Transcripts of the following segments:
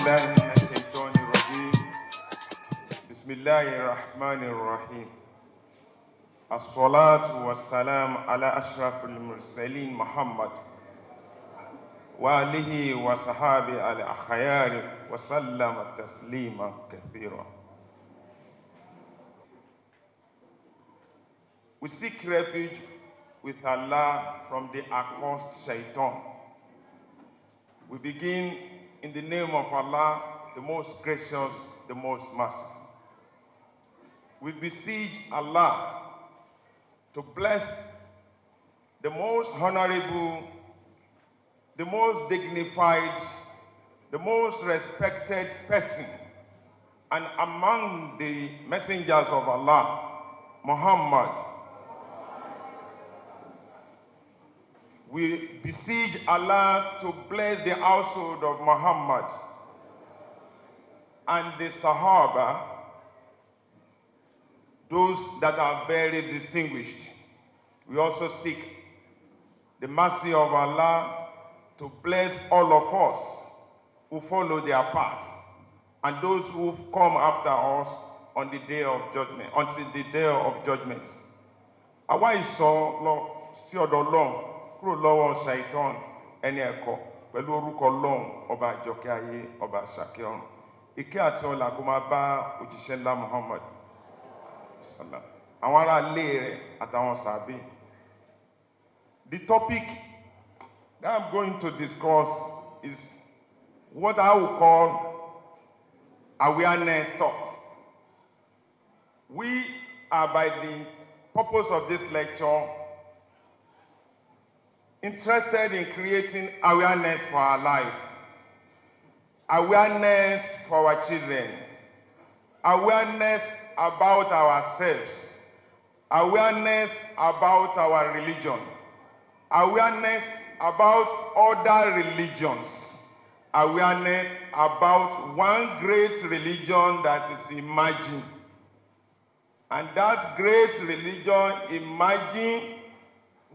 بالله من الشيطان الرجيم بسم الله الرحمن الرحيم الصلاة والسلام على أشرف المرسلين محمد وآله وصحابه الأخيار وسلم تسليما كثيرا. We seek refuge with Allah from the accursed shaitan. We begin in the name of Allah, the most gracious, the most merciful. We beseech Allah to bless the most honorable, the most dignified, the most respected person, and among the messengers of Allah, Muhammad. We beseech Allah to bless the household of Muhammad and the Sahaba, those that are very distinguished. We also seek the mercy of Allah to bless all of us who follow their path and those who come after us on the day of judgment, until the day of judgment. Àwa ìsọ lọ sí ọ̀dọ̀ Ọlọ́run kúrò lọ́wọ́ ṣàìtàn ẹni ẹ̀kọ́ pẹ̀lú orúkọ Ọlọ́run ọba àjọkẹ́ ayé ọba àṣàkẹ́ ọ̀run. Ìkẹ́ àti ọlá kó máa bá òjíṣẹ́ ńlá Muhammad sallam, àwọn ará ilé rẹ̀ àtàwọn sàbí. The topic that I'm going to discuss is what I will call awareness talk. We are, by the purpose of this lecture, interested in creating awareness for our life, awareness for our children, awareness about ourselves, awareness about our religion, awareness about other religions, awareness about one great religion that is emerging. And that great religion emerging,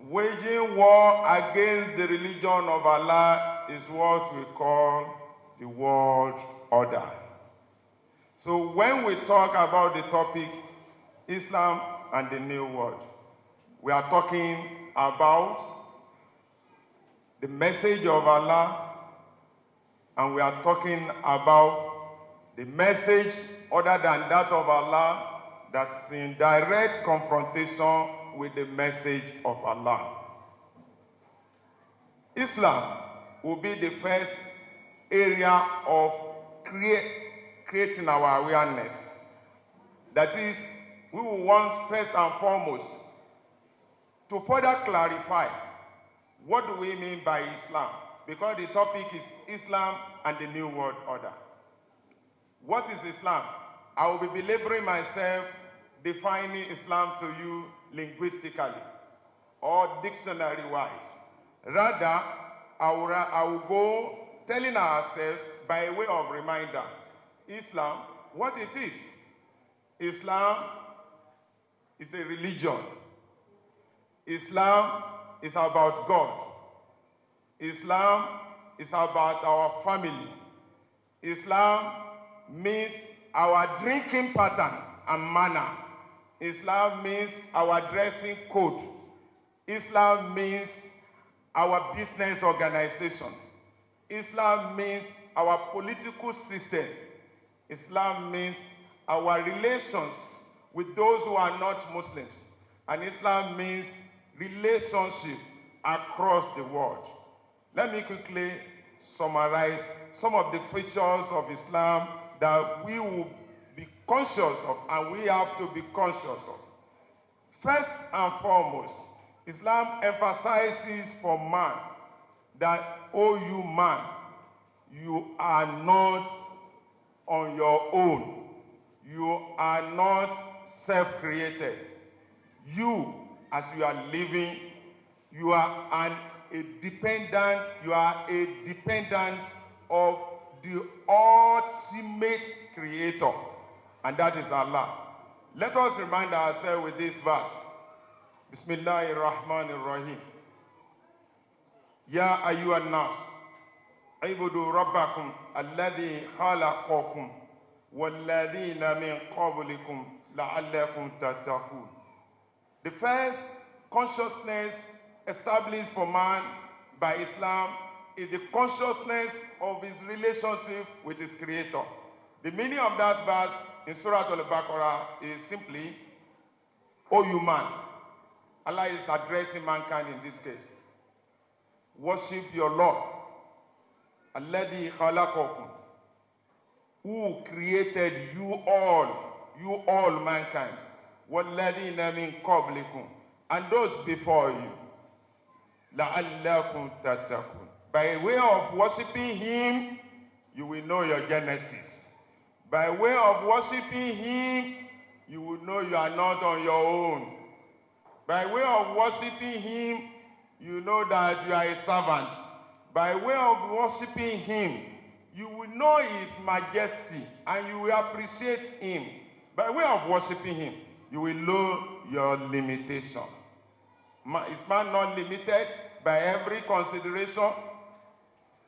waging war against the religion of Allah, is what we call the world order. So when we talk about the topic Islam and the New World, we are talking about the message of Allah, and we are talking about the message other than that of Allah that's in direct confrontation with the message of Allah. Islam will be the first area of creating our awareness. That is, we will want first and foremost to further clarify what do we mean by Islam, because the topic is Islam and the New World Order. What is Islam? I will be belaboring myself defining Islam to you linguistically or dictionary-wise. Rather, I will go telling ourselves by way of reminder, Islam, what it is. Islam is a religion. Islam is about God. Islam is about our family. Islam means our drinking pattern and manner. Islam means our dressing code. Islam means our business organization. Islam means our political system. Islam means our relations with those who are not Muslims. And Islam means relationship across the world. Let me quickly summarize some of the features of Islam that we will be conscious of and we have to be conscious of. First and foremost, Islam emphasizes for man that, oh, you man, you are not on your own. You are not self-created. You, as you are living, you are a dependent of the ultimate creator, and that is Allah. Let us remind ourselves with this verse. Bismillahir Rahmanir Rahim. Ya ayyuhan nas, اعبدوا ربكم الذي خلقكم والذين من قبلكم لعلكم تتقون. The first consciousness established for man by Islam is the consciousness of his relationship with his Creator. The meaning of that verse in Surah Al-Baqarah is simply, O you man. Allah is addressing mankind in this case. Worship your Lord. Alladhi khalaqakum, who created you all mankind. Walladhina min qablikum, and those before you. La'allakum tattaqun. By way of worshiping him, you will know your genesis. By way of worshiping him, you will know you are not on your own. By way of worshiping him, you know that you are a servant. By way of worshiping him, you will know his majesty and you will appreciate him. By way of worshiping him, you will know your limitation. Is man not limited by every consideration?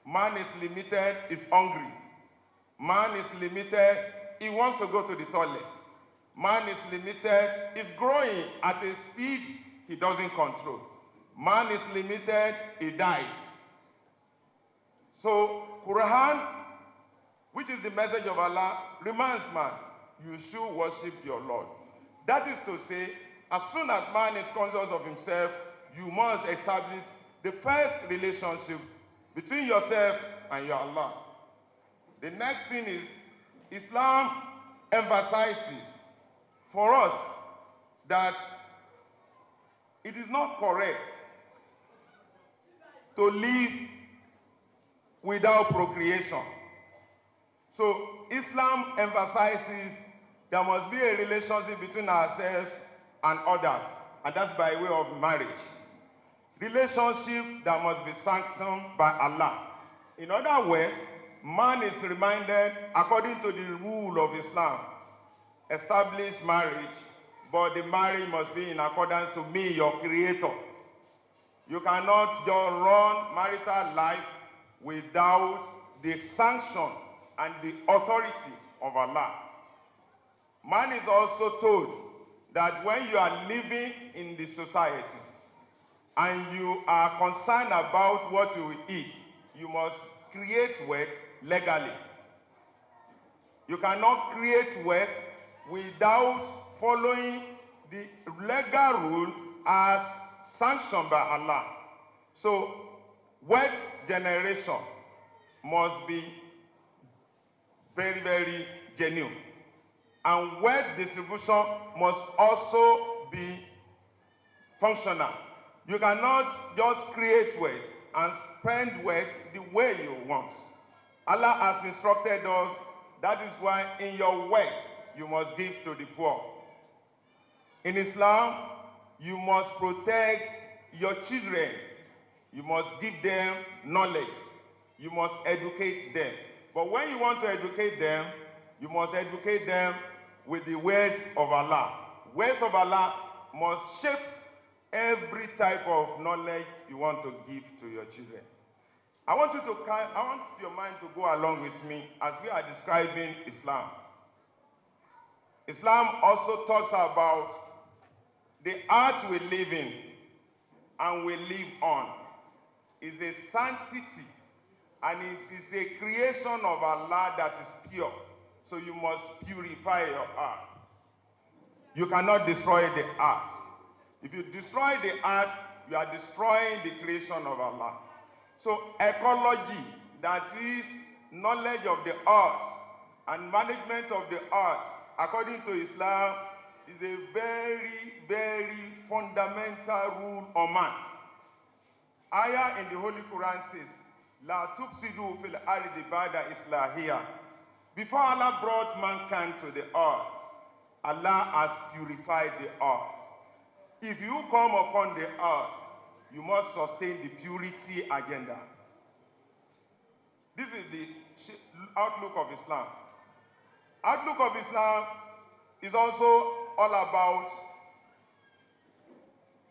Man is limited, is hungry. Man is limited, he wants to go to the toilet. Man is limited, is growing at a speed he doesn't control. Man is limited, he dies. So, Quran, which is the message of Allah, reminds man, you should worship your Lord. That is to say, as soon as man is conscious of himself, you must establish the first relationship between yourself and your Allah. The next thing is, Islam emphasizes for us that it is not correct to live without procreation. So Islam emphasizes there must be a relationship between ourselves and others, and that's by way of marriage. Relationship that must be sanctioned by Allah. In other words, man is reminded, according to the rule of Islam, establish marriage, but the marriage must be in accordance to me, your Creator. You cannot just run marital life without the sanction and the authority of Allah. Man is also told that when you are living in the society and you are concerned about what you will eat, you must create wealth legally. You cannot create wealth without following the legal rule as sanctioned by Allah. So, wealth generation must be very, very genuine. And wealth distribution must also be functional. You cannot just create wealth and spend wealth the way you want. Allah has instructed us, that is why in your wealth you must give to the poor. In Islam, you must protect your children. You must give them knowledge. You must educate them. But when you want to educate them, you must educate them with the ways of Allah. Ways of Allah must shape every type of knowledge you want to give to your children. I want your mind to go along with me as we are describing Islam. Islam also talks about the earth we live in and we live on is a sanctity, and it is a creation of Allah that is pure. So you must purify your earth. You cannot destroy the earth. If you destroy the earth, you are destroying the creation of Allah. So ecology, that is knowledge of the earth and management of the earth, according to Islam, is a very, very fundamental rule on man. Ayah in the Holy Quran says, La tufsidu fil ardi ba'da islahiya. Before Allah brought mankind to the earth, Allah has purified the earth. If you come upon the earth, you must sustain the purity agenda. This is the outlook of Islam. Outlook of Islam is also all about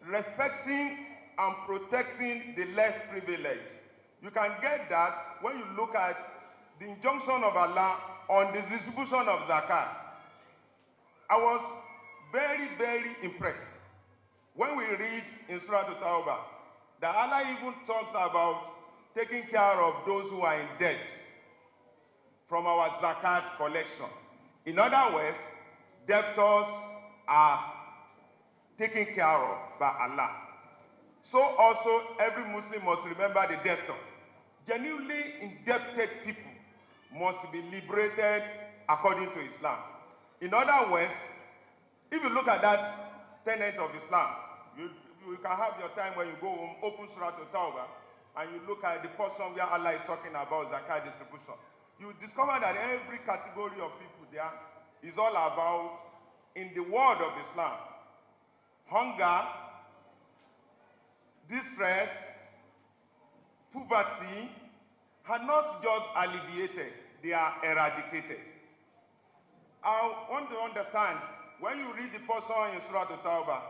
respecting and protecting the less privileged. You can get that when you look at the injunction of Allah on the distribution of zakat. I was very, very impressed when we read in Surah At-Tawbah that Allah even talks about taking care of those who are in debt from our zakat collection. In other words, debtors are taken care of by Allah. So also every Muslim must remember the debtor. Genuinely indebted people must be liberated according to Islam. In other words, if you look at that tenet of Islam, you can have your time when you go home, open Surah At-Tawbah, and you look at the portion where Allah is talking about zakat distribution. You discover that every category of people there is all about, in the word of Islam, hunger, distress, poverty are not just alleviated, they are eradicated. I want to understand, when you read the portion in Surah At-Tawbah,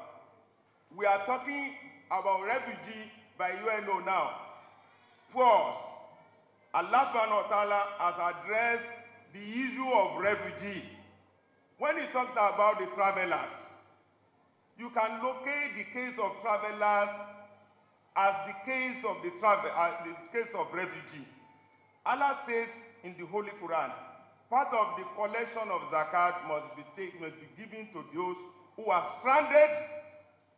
we are talking about refugee by UNO now. First, Allah subhanahu wa ta'ala has addressed the issue of refugee. When he talks about the travelers, you can locate the case of travelers as the case of the case of refugee. Allah says in the Holy Quran, part of the collection of zakat must be given to those who are stranded,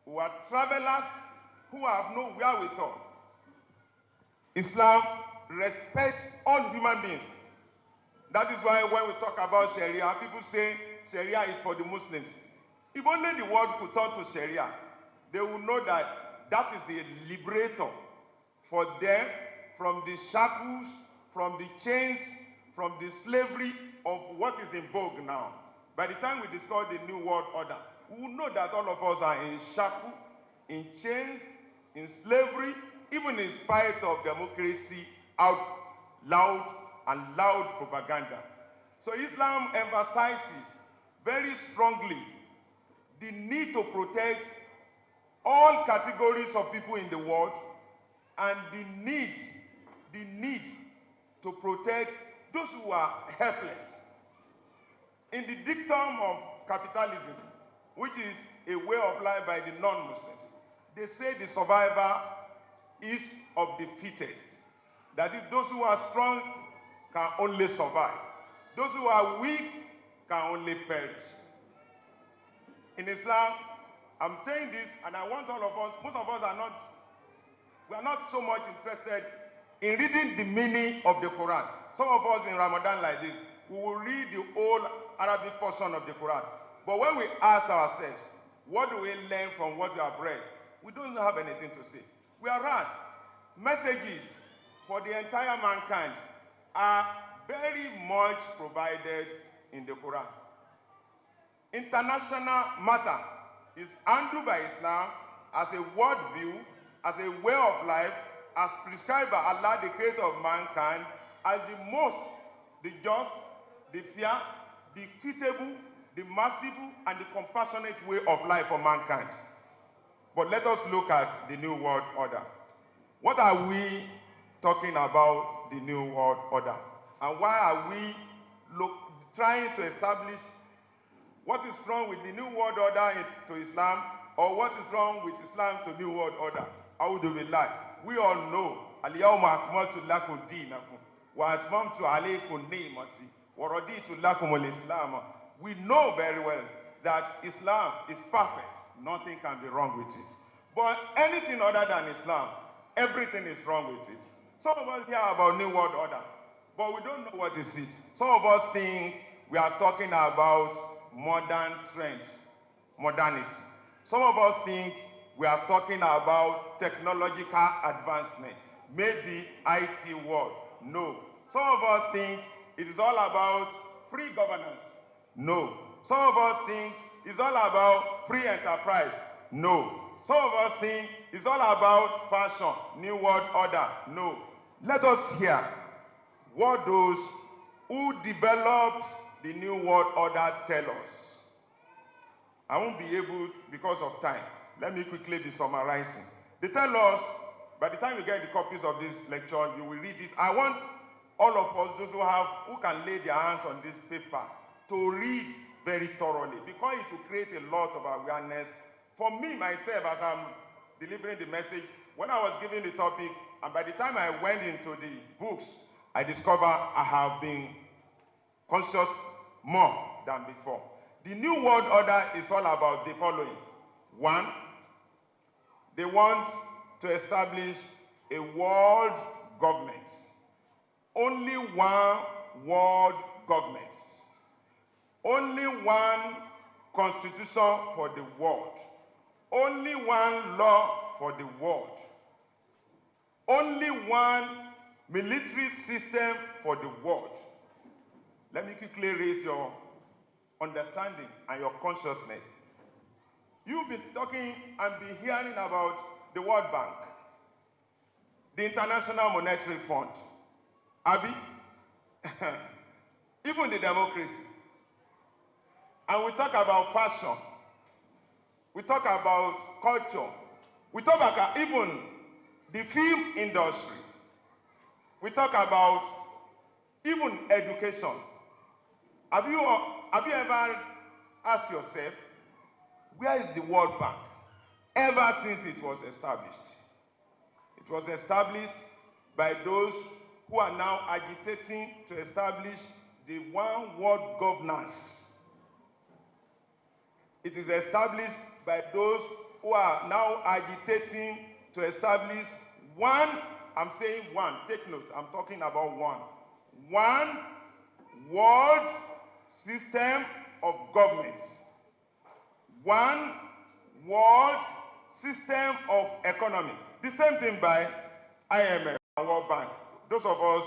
who are travelers, who have no wherewithal. Islam respects all human beings. That is why when we talk about Sharia, people say Sharia is for the Muslims. If only the world could turn to Sharia, they will know that that is a liberator for them from the shackles, from the chains, from the slavery of what is in vogue now. By the time we discover the New World Order, we will know that all of us are in shackle, in chains, in slavery, even in spite of democracy, out loud and loud propaganda. So Islam emphasizes very strongly the need to protect all categories of people in the world and the need to protect those who are helpless. In the dictum of capitalism, which is a way of life by the non-Muslims, they say the survivor is of the fittest. That is, those who are strong can only survive. Those who are weak can only perish. In Islam, I'm saying this, and I want all of us, most of us we are not so much interested in reading the meaning of the Quran. Some of us in Ramadan like this, we will read the whole Arabic portion of the Quran. But when we ask ourselves, what do we learn from what we have read? We don't have anything to say. Whereas messages for the entire mankind are very much provided in the Quran. International matter is handled by Islam as a worldview, as a way of life, as prescribed by Allah, the creator of mankind, as the most, the just, the fair, the equitable, the merciful, and the compassionate way of life for mankind. But let us look at the New World Order. What are we talking about the New World Order? And why are we trying to establish what is wrong with the New World Order to Islam, or what is wrong with Islam to New World Order? How do we lie? We all know, Al-Yawma akmaltu lakum dinakum wa atmamtu alaykum ni'mati wa raditu lakum al-Islam. We know very well that Islam is perfect. Nothing can be wrong with it. But anything other than Islam, everything is wrong with it. Some of us hear about New World Order, but we don't know what is it. Some of us think we are talking about modern trend, modernity. Some of us think we are talking about technological advancement, maybe IT world. No. Some of us think it is all about free governance. No. Some of us think it's all about free enterprise. No. Some of us think it's all about fashion, New World Order. No. Let us hear what those who developed the New World Order tell us. I won't be able, because of time, let me quickly be summarizing. They tell us, By the time you get the copies of this lecture, you will read it. I want all of us, those who can lay their hands on this paper, to read very thoroughly, because it will create a lot of awareness. For me, myself, as I'm delivering the message, when I was given the topic, and by the time I went into the books, I discovered I have been conscious more than before. The New World Order is all about the following. One, they want to establish a world government. Only one world government. Only one constitution for the world. Only one law for the world. Only one military system for the world. Let me quickly raise your understanding and your consciousness. You've been talking and been hearing about the World Bank, the International Monetary Fund, Abi, even the democracy. And we talk about fashion. We talk about culture. We talk about even the film industry. We talk about even education. Have you ever asked yourself, where is the World Bank? Ever since it was established. It was established by those who are now agitating to establish the one world governance. It is established by those who are now agitating to establish one, I'm saying one, take note, I'm talking about one world system of governments. One world system of economy. The same thing by IMF and World Bank. Those of us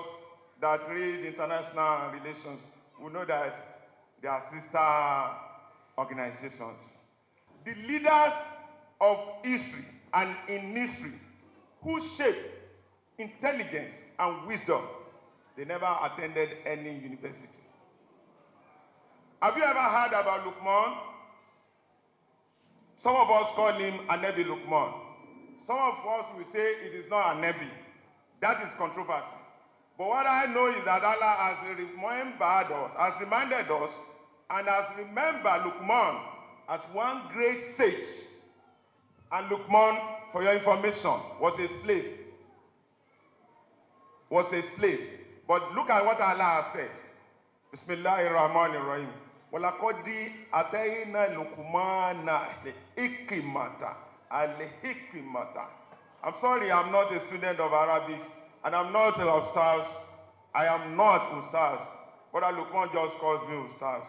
that read international relations will know that they are sister organizations. The leaders of history and in history who shape intelligence and wisdom, they never attended any university. Have you ever heard about Luqman? Some of us call him Anabi Luqman. Some of us will say it is not Anabi. That is controversy. But what I know is that Allah has remembered us, has reminded us, and has remembered Luqman as one great sage. And Luqman, for your information, was a slave. Was a slave. But look at what Allah has said. Bismillahirrahmanirrahim. Walakodi atayna Luqmana al-hikmata. Al-hikmata. I'm sorry, I'm not a student of Arabic, and I'm not an Ustadz. I am not Ustadz. But Luqman just calls me Ustadz.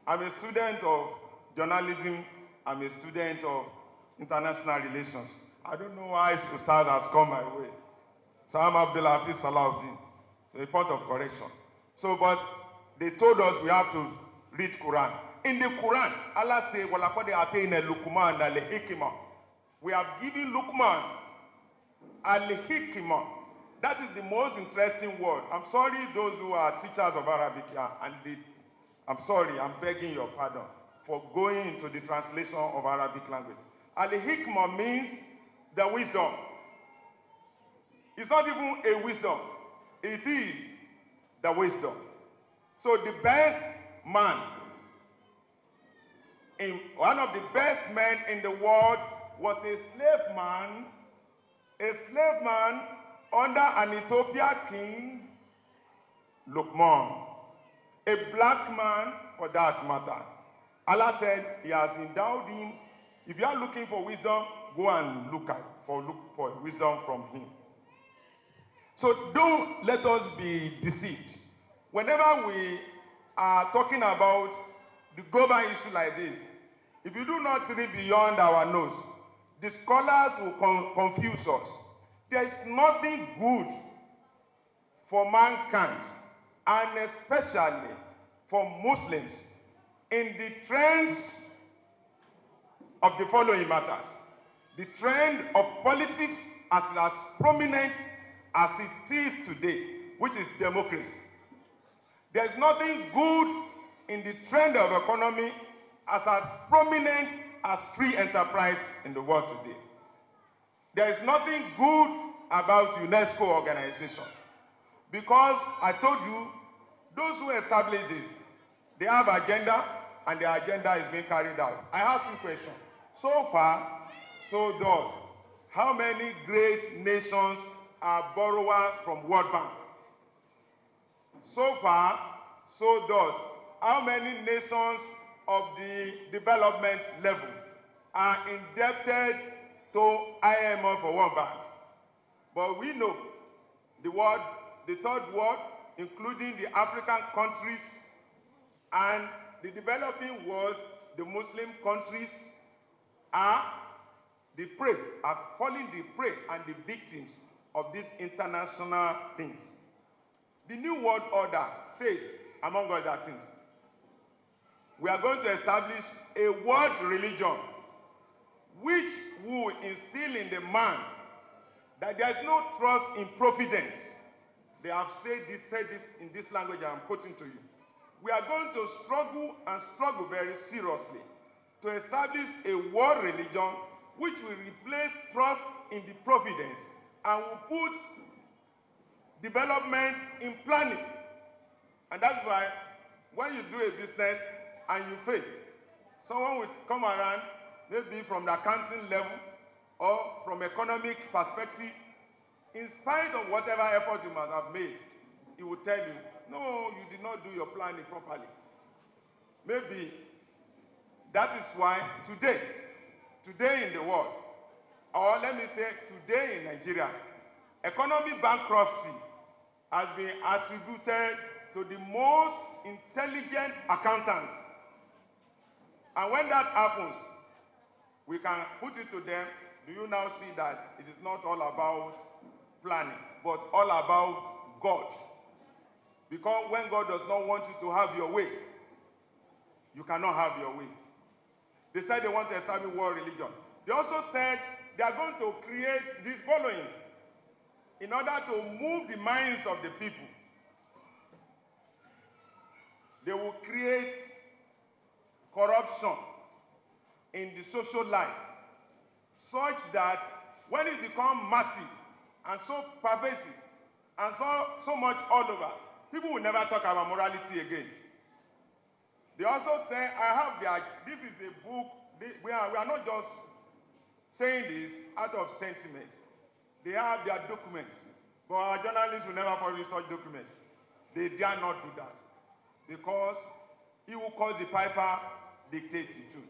I'm a student of journalism. I'm a student of international relations. I don't know why Ustadz has come my way. So I'm Abdul, Hafeez, Salahudeen. A point of correction. So, but they told us we have to read Quran. In the Quran, Allah says, "Walaqad atayna Luqman al-hikmah." We have given Luqman al-hikmah. That is the most interesting word. I'm sorry, those who are teachers of Arabic here, I'm sorry, I'm begging your pardon for going into the translation of Arabic language. Al-hikmah means the wisdom. It's not even a wisdom. It is the wisdom. So the best man, one of the best men in the world was a slave man under an Ethiopian king, Luqman. A black man, for that matter. Allah said he has endowed him. If you are looking for wisdom, go and look for wisdom from him. So don't let us be deceived. Whenever we are talking about the global issue like this, if you do not read beyond our nose, the scholars will confuse us. There is nothing good for mankind, and especially for Muslims, in the trends of the following matters. The trend of politics as prominent as it is today, which is democracy. There is nothing good in the trend of economy as prominent as free enterprise in the world today. There is nothing good about UNESCO organization. Because I told you, those who establish this, they have agenda, and their agenda is being carried out. I have two questions. So far, so does. How many great nations are borrowers from World Bank? So far, so does. How many nations of the development level are indebted to IMF or World Bank? But we know the world, the third world, including the African countries and the developing world, the Muslim countries, are the prey, are falling the prey and the victims of these international things. The New World Order says, among other things, we are going to establish a world religion which will instill in the man that there is no trust in providence. They have said this in this language I am quoting to you. We are going to struggle and struggle very seriously to establish a world religion which will replace trust in the providence and will put development in planning. And that's why when you do a business and you fail, someone will come around, maybe from the accounting level or from economic perspective, in spite of whatever effort you must have made, he will tell you, no, you did not do your planning properly. Maybe that is why today in the world, or let me say today in Nigeria, economic bankruptcy has been attributed to the most intelligent accountants. And when that happens, we can put it to them, do you now see that it is not all about planning, but all about God? Because when God does not want you to have your way, you cannot have your way. They said they want to establish world religion. They also said they are going to create this following in order to move the minds of the people. They will create corruption in the social life such that when it becomes massive and so pervasive and so much all over, people will never talk about morality again. They also say, this is a book, we are not just saying this out of sentiment. They have their documents, but our journalists will never publish such documents. They dare not do that, because he who calls the piper dictates the tune.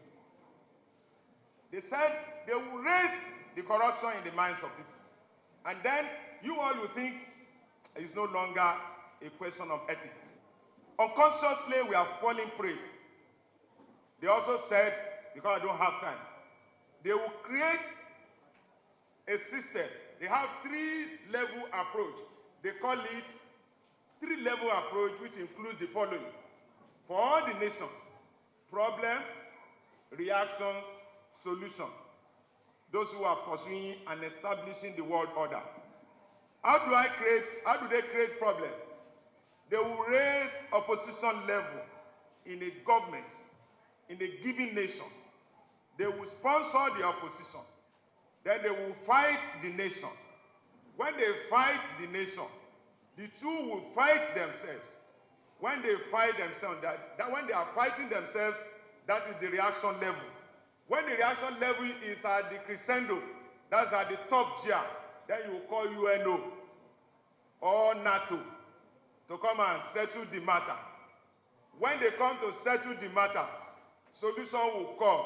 They said they will raise the corruption in the minds of people. And then you all will think it's no longer a question of ethics. Unconsciously, we are falling prey. They also said, because I don't have time, they will create a system. They have three-level approach. They call it three-level approach, which includes the following. For all the nations, problem, reactions, solution. Those who are pursuing and establishing the world order. How do they create problem? They will raise opposition level in a government, in a given nation. They will sponsor the opposition. Then they will fight the nation. When they fight the nation, the two will fight themselves. When they fight themselves, when they are fighting themselves, that is the reaction level. When the reaction level is at the crescendo, that's at the top tier, then you will call UNO or NATO to come and settle the matter. When they come to settle the matter, solution will come.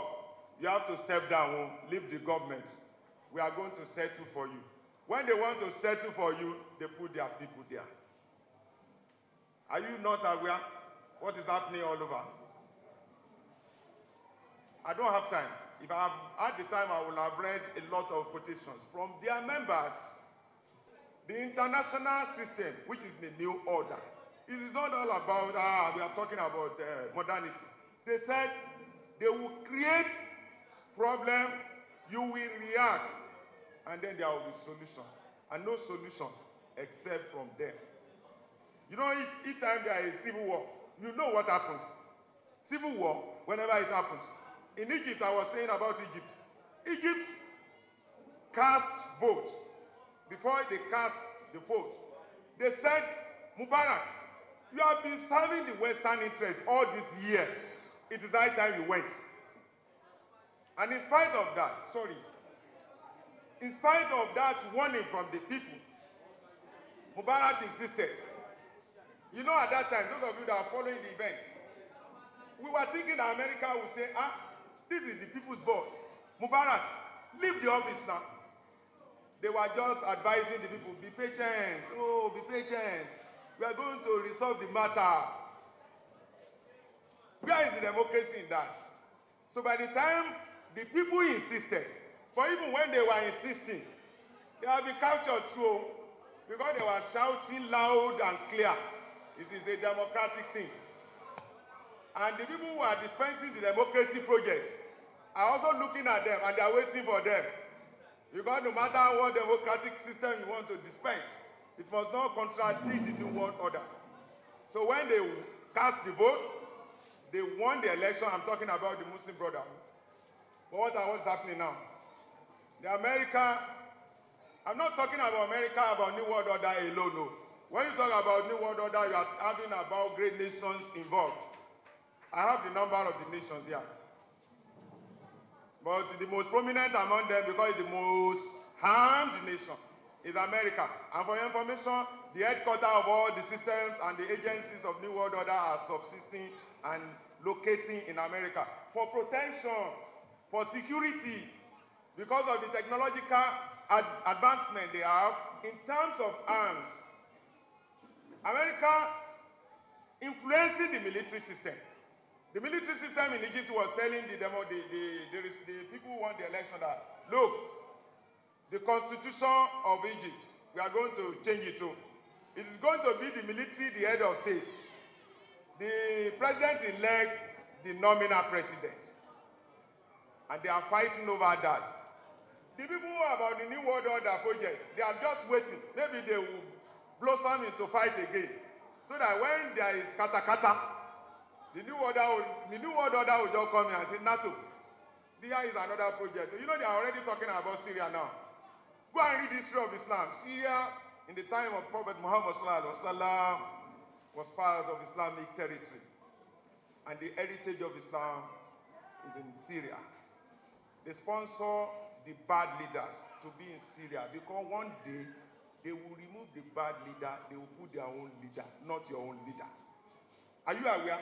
You have to step down, leave the government. We are going to settle for you. When they want to settle for you, they put their people there. Are you not aware what is happening all over? I don't have time. If I had the time, I would have read a lot of quotations from their members. The international system, which is the new order, it is not all about, we are talking about modernity. They said they will create problem, you will react, and then there will be solution. And no solution except from them. You know, each time there is civil war, you know what happens. Civil war, whenever it happens. In Egypt, I was saying about Egypt. Egypt cast vote before they cast the vote, they said, Mubarak, you have been serving the Western interests all these years. It is high time you went. And in spite of that, in spite of that warning from the people, Mubarak insisted. You know, at that time, those of you that are following the event, we were thinking that America would say, this is the people's boss. Mubarak, leave the office now. They were just advising the people, be patient. Oh, be patient. We are going to resolve the matter. Where is the democracy in that? So by the time the people insisted, but even when they were insisting, they have been captured too, because they were shouting loud and clear. It is a democratic thing. And the people who are dispensing the democracy project are also looking at them and they are waiting for them. Because no matter what democratic system you want to dispense, it must not contradict the New World Order. So when they cast the vote, they won the election. I'm talking about the Muslim Brotherhood. But what's happening now? I'm not talking about America, about New World Order alone, no. When you talk about New World Order, you are having about great nations involved. I have the number of the nations here. But the most prominent among them, because it's the most harmed nation, is America. And for your information, the headquarters of all the systems and the agencies of New World Order are subsisting and locating in America. For protection, for security, because of the technological advancement they have in terms of arms. America influencing the military system. The military system in Egypt was telling the people who won the election that, look, the constitution of Egypt, we are going to change it too. It is going to be the military, the head of state. The president-elect, the nominal president. And they are fighting over that. The people who are about the New World Order project, they are just waiting. Maybe they will blossom into fight again. So that when there is kata-kata, the New World Order will just come in and say, NATO, there is another project. You know, they are already talking about Syria now. Go and read the history of Islam. Syria, in the time of Prophet Muhammad was part of Islamic territory. And the heritage of Islam is in Syria. They sponsor the bad leaders to be in Syria because one day they will remove the bad leader, they will put their own leader, not your own leader. Are you aware?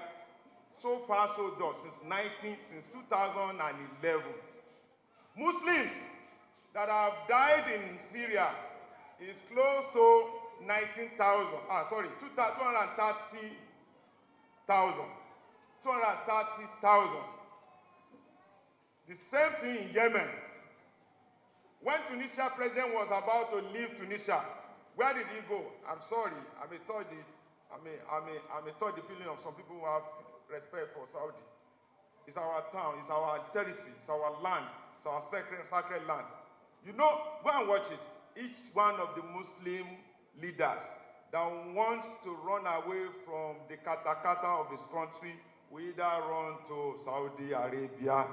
So far, so good, since 2011, Muslims that have died in Syria is close to 230,000. 230,000. The same thing in Yemen. When Tunisia president was about to leave Tunisia, where did he go? I'm sorry, I may touch the feeling of some people who have respect for Saudi. It's our town, it's our territory, it's our land, it's our sacred land. You know, go and watch it. Each one of the Muslim leaders that wants to run away from the kata-kata of his country will either run to Saudi Arabia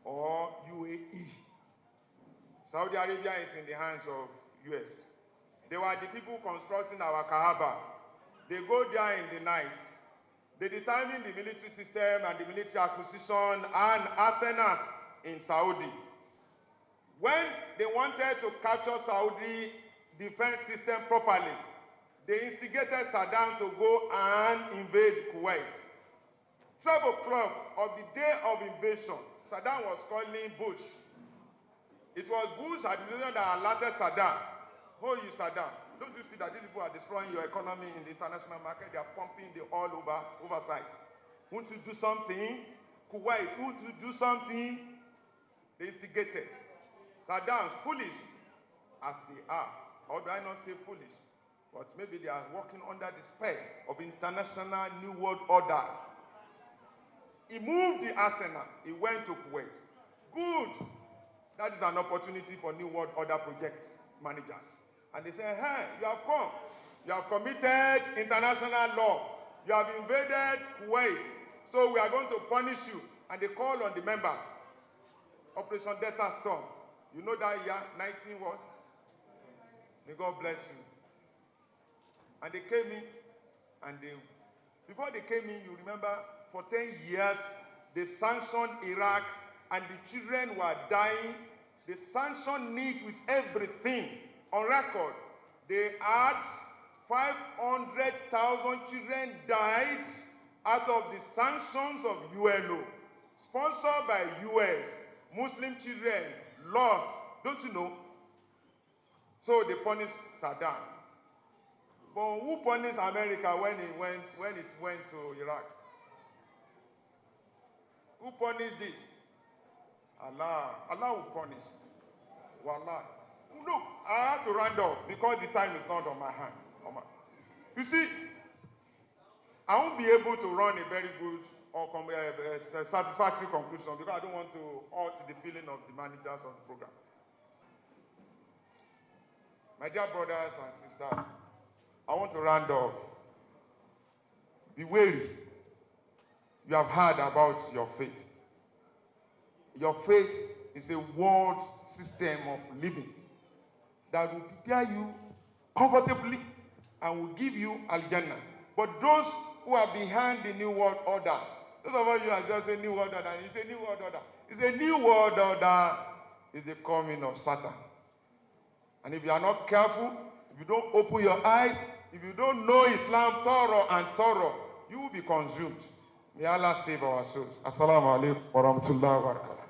or UAE. Saudi Arabia is in the hands of US. They were the people constructing our Kaaba. They go there in the night. They determine the military system and the military acquisition and arsenals in Saudi. When they wanted to capture Saudi defense system properly, they instigated Saddam to go and invade Kuwait. 12 o'clock of the day of invasion, Saddam was calling Bush. It was Bush administration that alerted Saddam. Oh, you Saddam, don't you see that these people are destroying your economy in the international market? They are pumping the oil oversize. Won't you do something? Kuwait, won't you do something? They instigated. Saddam's foolish as they are. Or do I not say foolish? But maybe they are working under the spell of international New World Order. He moved the arsenal. He went to Kuwait. Good. That is an opportunity for New World Order project managers. And they say, hey, you have come. You have committed international law. You have invaded Kuwait. So we are going to punish you. And they call on the members. Operation Desert Storm. You know that year, 19 what? May God bless you. And they came in, and before they came in, you remember, for 10 years, they sanctioned Iraq, and the children were dying. They sanctioned it with everything on record. They had 500,000 children died out of the sanctions of UNO, sponsored by US. Muslim children lost. Don't you know? So they punished Saddam. But who punished America when it went to Iraq? Who punished it? Allah. Allah will punish it. Wallah. Look, I have to round off because the time is not on my hand. You see, I won't be able to run a very good or satisfactory conclusion because I don't want to hurt the feeling of the managers of the program. My dear brothers and sisters, I want to round off. Be wary. You have heard about your faith. Your faith is a world system of living that will prepare you comfortably and will give you Al-Jannah. But those who are behind the New World Order, those of you are just a New World Order, it's a New World Order. It's a New World Order. It's the coming of Satan. And if you are not careful, if you don't open your eyes, if you don't know Islam thorough, you will be consumed. May Allah save our souls. Assalamu alaikum wa rahmatullahi wa barakatuh.